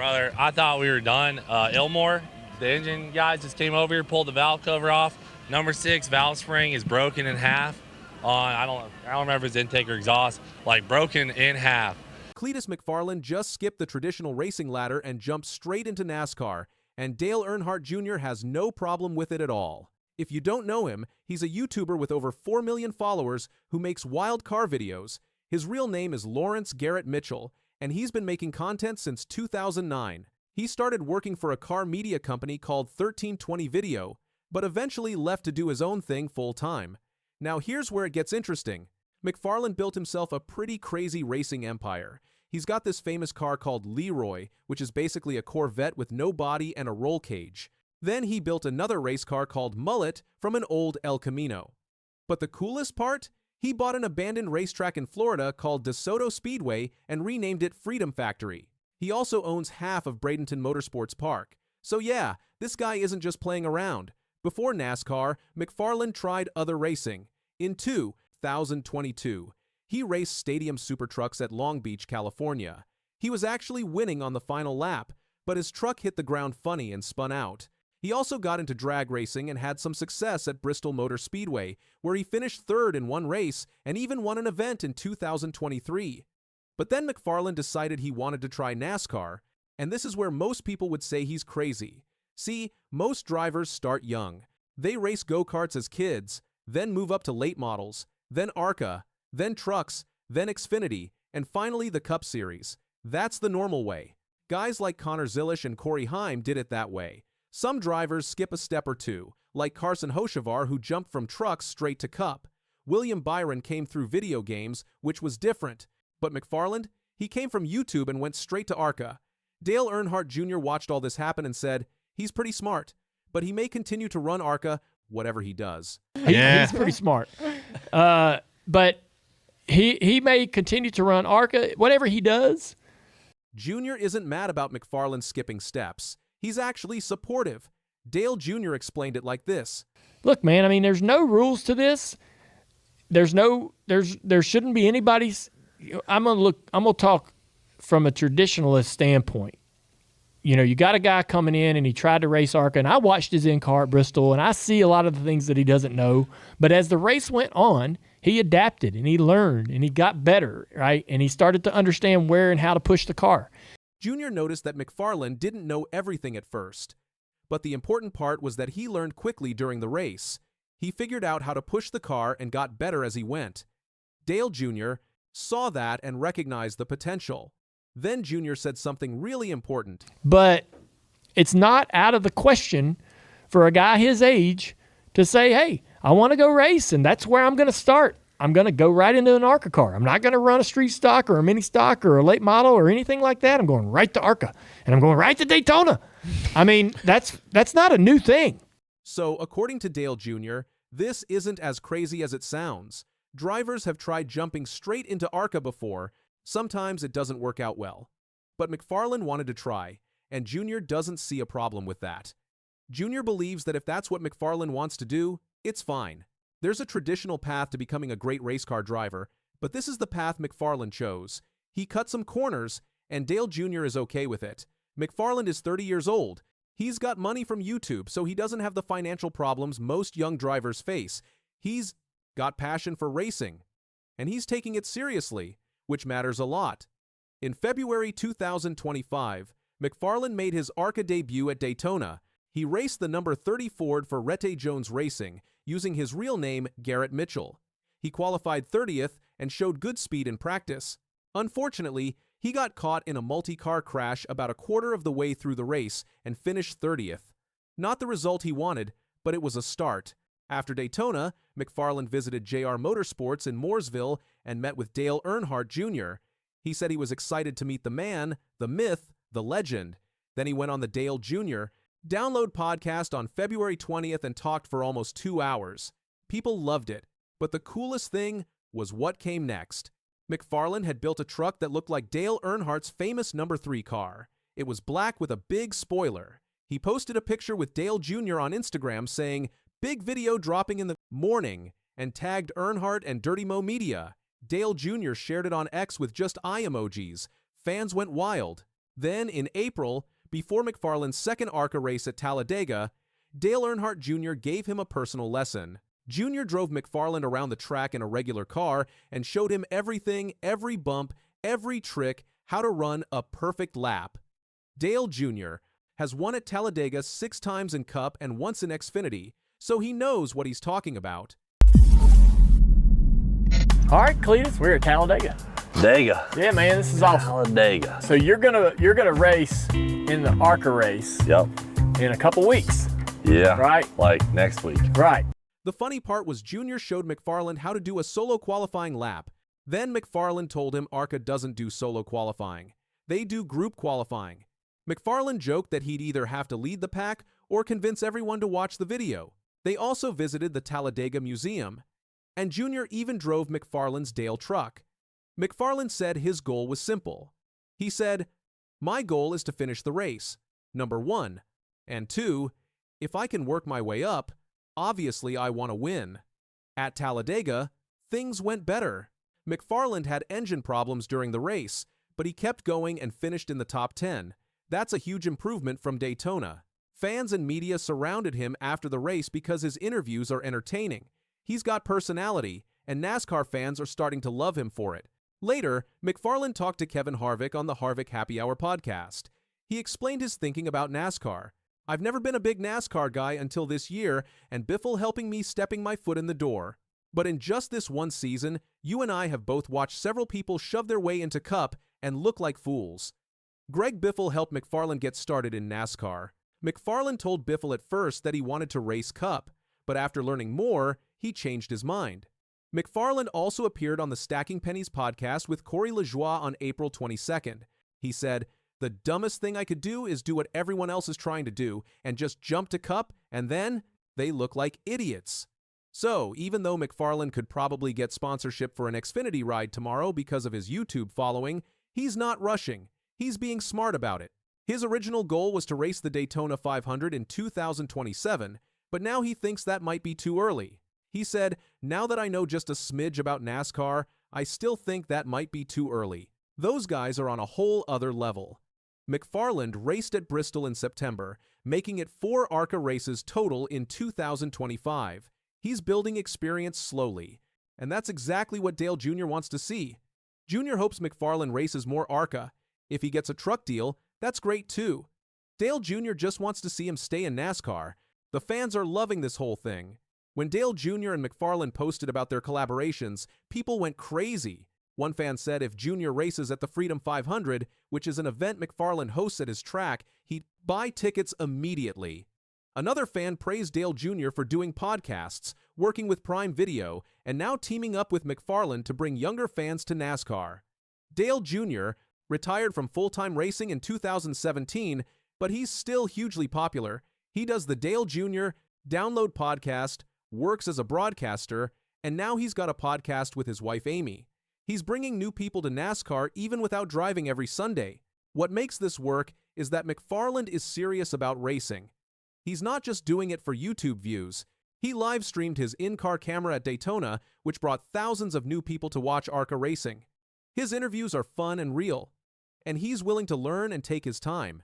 Brother, I thought we were done. Ilmore, the engine guys just came over here, pulled the valve cover off. Number 6 valve spring is broken in half. I don't remember if it's intake or exhaust, like broken in half. Cletus McFarland just skipped the traditional racing ladder and jumped straight into NASCAR, and Dale Earnhardt Jr. has no problem with it at all. If you don't know him, he's a YouTuber with over 4 million followers who makes wild car videos. His real name is Garrett Mitchell, and he's been making content since 2009. He started working for a car media company called 1320 Video, but eventually left to do his own thing full-time. Now here's where it gets interesting. McFarland built himself a pretty crazy racing empire. He's got this famous car called Leroy, which is basically a Corvette with no body and a roll cage. Then he built another race car called Mullet from an old El Camino. But the coolest part? He bought an abandoned racetrack in Florida called DeSoto Speedway and renamed it Freedom Factory. He also owns half of Bradenton Motorsports Park. So yeah, this guy isn't just playing around. Before NASCAR, McFarland tried other racing. In 2022, he raced stadium super trucks at Long Beach, California. He was actually winning on the final lap, but his truck hit the ground funny and spun out. He also got into drag racing and had some success at Bristol Motor Speedway, where he finished third in one race and even won an event in 2023. But then McFarland decided he wanted to try NASCAR, and this is where most people would say he's crazy. See, most drivers start young. They race go-karts as kids, then move up to late models, then Arca, then trucks, then Xfinity, and finally the Cup Series. That's the normal way. Guys like Connor Zilisch and Corey Heim did it that way. Some drivers skip a step or two, like Carson Hocevar, who jumped from trucks straight to Cup. William Byron came through video games, which was different. But McFarland, he came from YouTube and went straight to Arca. Dale Earnhardt Jr. watched all this happen and said, he's pretty smart, but he may continue to run Arca, whatever he does. Yeah. He's pretty smart. But he may continue to run Arca, whatever he does. Jr. isn't mad about McFarland skipping steps. He's actually supportive. Dale Jr. explained it like this. Look, man, I mean, there's no rules to this. There shouldn't be anybody's. I'm gonna talk from a traditionalist standpoint. You know, you got a guy coming in and he tried to race Arca, and I watched his in-car at Bristol, and I see a lot of the things that he doesn't know. But as the race went on, he adapted and he learned and he got better, right? And he started to understand where and how to push the car. Jr. noticed that McFarland didn't know everything at first, but the important part was that he learned quickly during the race. He figured out how to push the car and got better as he went. Dale Jr. saw that and recognized the potential. Then Jr. said something really important. But it's not out of the question for a guy his age to say, hey, I want to go race, and that's where I'm going to start. I'm going to go right into an Arca car. I'm not going to run a street stock or a mini stock or a late model or anything like that. I'm going right to Arca, and I'm going right to Daytona. I mean, that's not a new thing. So, according to Dale Jr., this isn't as crazy as it sounds. Drivers have tried jumping straight into Arca before. Sometimes it doesn't work out well. But McFarland wanted to try, and Jr. doesn't see a problem with that. Jr. believes that if that's what McFarland wants to do, it's fine. There's a traditional path to becoming a great race car driver, but this is the path McFarland chose. He cut some corners, and Dale Jr. is okay with it. McFarland is 30 years old. He's got money from YouTube, so he doesn't have the financial problems most young drivers face. He's got passion for racing, and he's taking it seriously, which matters a lot. In February 2025, McFarland made his Arca debut at Daytona. He raced the number 30 Ford for Rette Jones Racing, using his real name, Garrett Mitchell. He qualified 30th and showed good speed in practice. Unfortunately, he got caught in a multi-car crash about a quarter of the way through the race and finished 30th. Not the result he wanted, but it was a start. After Daytona, McFarland visited JR Motorsports in Mooresville and met with Dale Earnhardt Jr. He said he was excited to meet the man, the myth, the legend. Then he went on the Dale Jr. Download podcast on February 20th and talked for almost 2 hours. People loved it, but the coolest thing was what came next. McFarland had built a truck that looked like Dale Earnhardt's famous number 3 car. It was black with a big spoiler. He posted a picture with Dale Jr. on Instagram saying, "Big video dropping in the morning," and tagged Earnhardt and Dirty Mo Media. Dale Jr. shared it on X with just eye emojis. Fans went wild. Then, in April, before McFarland's second Arca race at Talladega, Dale Earnhardt Jr. gave him a personal lesson. Jr. drove McFarland around the track in a regular car and showed him everything, every bump, every trick, how to run a perfect lap. Dale Jr. has won at Talladega 6 times in Cup and once in Xfinity, so he knows what he's talking about. All right, Cletus, we're at Talladega. Talladega. Yeah, man, this is awesome. Talladega. So you're gonna race in the Arca race. Yep. In a couple weeks. Yeah. Right. Like next week. Right. The funny part was Jr. showed McFarland how to do a solo qualifying lap. Then McFarland told him Arca doesn't do solo qualifying. They do group qualifying. McFarland joked that he'd either have to lead the pack or convince everyone to watch the video. They also visited the Talladega Museum, and Jr. even drove McFarland's Dale truck. McFarland said his goal was simple. He said, "My goal is to finish the race, number 1. And 2, if I can work my way up, obviously I want to win." At Talladega, things went better. McFarland had engine problems during the race, but he kept going and finished in the top 10. That's a huge improvement from Daytona. Fans and media surrounded him after the race because his interviews are entertaining. He's got personality, and NASCAR fans are starting to love him for it. Later, McFarland talked to Kevin Harvick on the Harvick Happy Hour podcast. He explained his thinking about NASCAR. "I've never been a big NASCAR guy until this year, and Biffle helping me stepping my foot in the door. But in just this one season, you and I have both watched several people shove their way into Cup and look like fools." Greg Biffle helped McFarland get started in NASCAR. McFarland told Biffle at first that he wanted to race Cup, but after learning more, he changed his mind. McFarland also appeared on the Stacking Pennies podcast with Corey LaJoie on April 22nd. He said, "The dumbest thing I could do is do what everyone else is trying to do and just jump to Cup, and then they look like idiots." So, even though McFarland could probably get sponsorship for an Xfinity ride tomorrow because of his YouTube following, he's not rushing. He's being smart about it. His original goal was to race the Daytona 500 in 2027, but now he thinks that might be too early. He said, "Now that I know just a smidge about NASCAR, I still think that might be too early. Those guys are on a whole other level." McFarland raced at Bristol in September, making it 4 Arca races total in 2025. He's building experience slowly, and that's exactly what Dale Jr. wants to see. Jr. hopes McFarland races more Arca. If he gets a truck deal, that's great too. Dale Jr. just wants to see him stay in NASCAR. The fans are loving this whole thing. When Dale Jr. and McFarland posted about their collaborations, people went crazy. One fan said if Jr. races at the Freedom 500, which is an event McFarland hosts at his track, he'd buy tickets immediately. Another fan praised Dale Jr. for doing podcasts, working with Prime Video, and now teaming up with McFarland to bring younger fans to NASCAR. Dale Jr. retired from full-time racing in 2017, but he's still hugely popular. He does the Dale Jr. Download podcast, works as a broadcaster, and now he's got a podcast with his wife Amy. He's bringing new people to NASCAR even without driving every Sunday. What makes this work is that McFarland is serious about racing. He's not just doing it for YouTube views. He live-streamed his in-car camera at Daytona, which brought thousands of new people to watch Arca racing. His interviews are fun and real, and he's willing to learn and take his time.